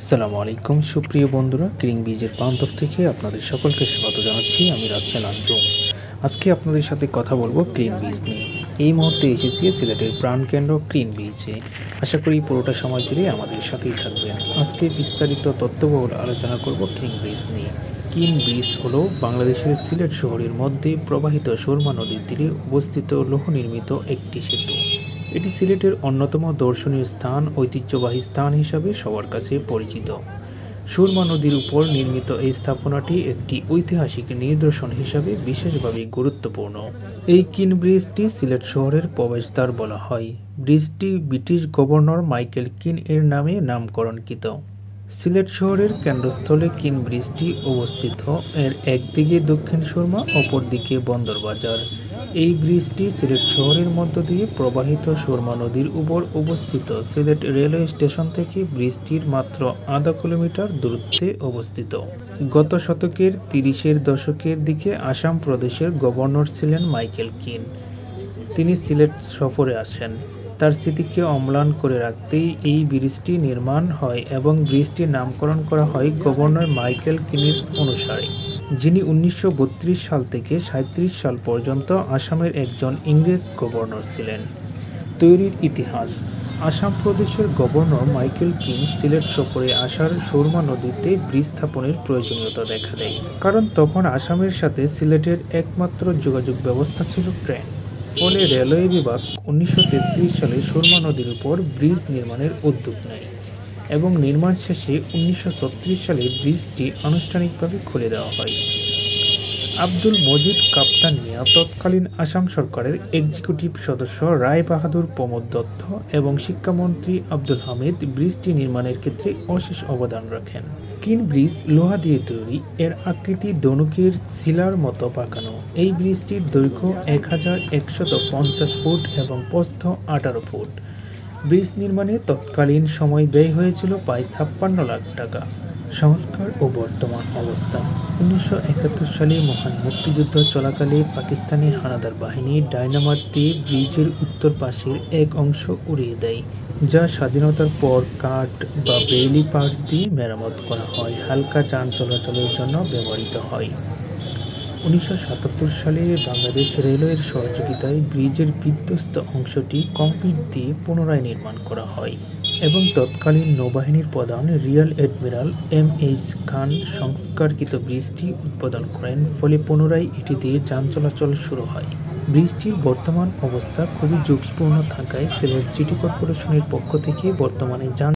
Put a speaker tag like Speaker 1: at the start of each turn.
Speaker 1: আসসালামু আলাইকুম সুপ্রিয় বন্ধুরা, কিং ব্রিজের প্রান্তর থেকে আপনাদের সকলকে স্বাগত জানাচ্ছি। আমি রাসেল আঞ্জুম। আজকে আপনাদের সাথে কথা বলবো কিং ব্রিজ নিয়ে। এই মুহূর্তে এসেছি সিলেটের প্রাণকেন্দ্র কিং ব্রিজে। আশা করি পুরোটা সময় জুড়ে আমাদের সাথেই থাকবেন। আজকে বিস্তারিত তথ্যবহুল আলোচনা করব কিং ব্রিজ নিয়ে। কিং ব্রিজ হলো বাংলাদেশের সিলেট শহরের মধ্যে প্রবাহিত সুরমা নদীর তীরে অবস্থিত লৌহ নির্মিত একটি সেতু। এটি সিলেটের অন্যতম দর্শনীয় স্থান, ঐতিহ্যবাহী স্থান হিসাবে সবার কাছে পরিচিত। সুরমা নদীর উপর নির্মিত এই স্থাপনাটি একটি ঐতিহাসিক নিদর্শন হিসাবে বিশেষভাবে গুরুত্বপূর্ণ। এই কিং ব্রিজটি সিলেট শহরের প্রবেশদ্বার বলা হয়। ব্রিজটি ব্রিটিশ গভর্নর মাইকেল কিন এর নামে নামকরণকৃত। সিলেট শহরের কেন্দ্রস্থলে কিং ব্রিজটি অবস্থিত। এর একদিকে দক্ষিণ সুরমা, অপরদিকে বন্দরবাজার। এই ব্রিজটি সিলেট শহরের মধ্য দিয়ে প্রবাহিত সুরমা নদীর উপর অবস্থিত। সিলেট রেলওয়ে স্টেশন থেকে ব্রিজটির মাত্র আধা কিলোমিটার দূরত্বে অবস্থিত। গত শতকের 30-এর দশকের দিকে আসাম প্রদেশের গভর্নর ছিলেন মাইকেল কিন। তিনি সিলেট সফরে আসেন। তার স্মৃতিকে অম্লান করে রাখতেই এই ব্রিজটি নির্মাণ হয় এবং ব্রিজটির নামকরণ করা হয় গভর্নর মাইকেল কিনের অনুসারে, যিনি 1932 সাল থেকে 37 সাল পর্যন্ত আসামের একজন ইংরেজ গভর্নর ছিলেন। তৈরির ইতিহাস। আসাম প্রদেশের গভর্নর মাইকেল কিন সিলেট সফরে আসার সুরমা নদীতে ব্রিজ স্থাপনের প্রয়োজনীয়তা দেখা দেয়, কারণ তখন আসামের সাথে সিলেটের একমাত্র যোগাযোগ ব্যবস্থা ছিল ট্রেন। ফলে রেলওয়ে বিভাগ 1933 সালে সুরমা নদীর উপর ব্রিজ নির্মাণের উদ্যোগ নেয় এবং নির্মাণ শেষে 1936 সালে ব্রিজটি আনুষ্ঠানিকভাবে খুলে দেওয়া হয়। আব্দুল মজিদ কাপ্তানিয়া তৎকালীন আসাম সরকারের এক্সিকিউটিভ সদস্য রায় বাহাদুর প্রমোদ দত্ত এবং শিক্ষামন্ত্রী আব্দুল হামিদ ব্রিজটি নির্মাণের ক্ষেত্রে অশেষ অবদান রাখেন। কিং ব্রিজ লোহা দিয়ে তৈরি। এর আকৃতি ধনুকের শিলার মতো পাকানো। এই ব্রিজটির দৈর্ঘ্য 1150 ফুট এবং প্রস্থ 18 ফুট। ব্রিজ নির্মাণে তৎকালীন সময় ব্যয় হয়েছিল প্রায় 56 লাখ টাকা। সংস্কার ও বর্তমান অবস্থা। 1971 সালে মহান মুক্তিযুদ্ধ চলাকালে পাকিস্তানি হানাদার বাহিনী ডায়নামাইট দিয়ে ব্রিজের উত্তর পাশের এক অংশ উড়িয়ে দেয়, যা স্বাধীনতার পর কাঠ বা বেইলি পার্টস দিয়ে মেরামত করা হয়। হালকা যান চলাচলের জন্য ব্যবহৃত হয়। 1977 সালে বাংলাদেশ রেলওয়ের সহযোগিতায় ব্রিজের বিধ্বস্ত অংশটি কংক্রিট দিয়ে পুনরায় নির্মাণ করা হয় এবং তৎকালীন নৌবাহিনীর প্রধান রিয়ার অ্যাডমিরাল এম.এইচ. খান সংস্কারকৃত ব্রিজটি উদ্বোধন করেন। ফলে পুনরায় এটি দিয়ে যান চলাচল শুরু হয়। ব্রিজটির বর্তমান অবস্থা খুবই ঝুঁকিপূর্ণ থাকায় সিলেট সিটি কর্পোরেশনের পক্ষ থেকে বর্তমানে যান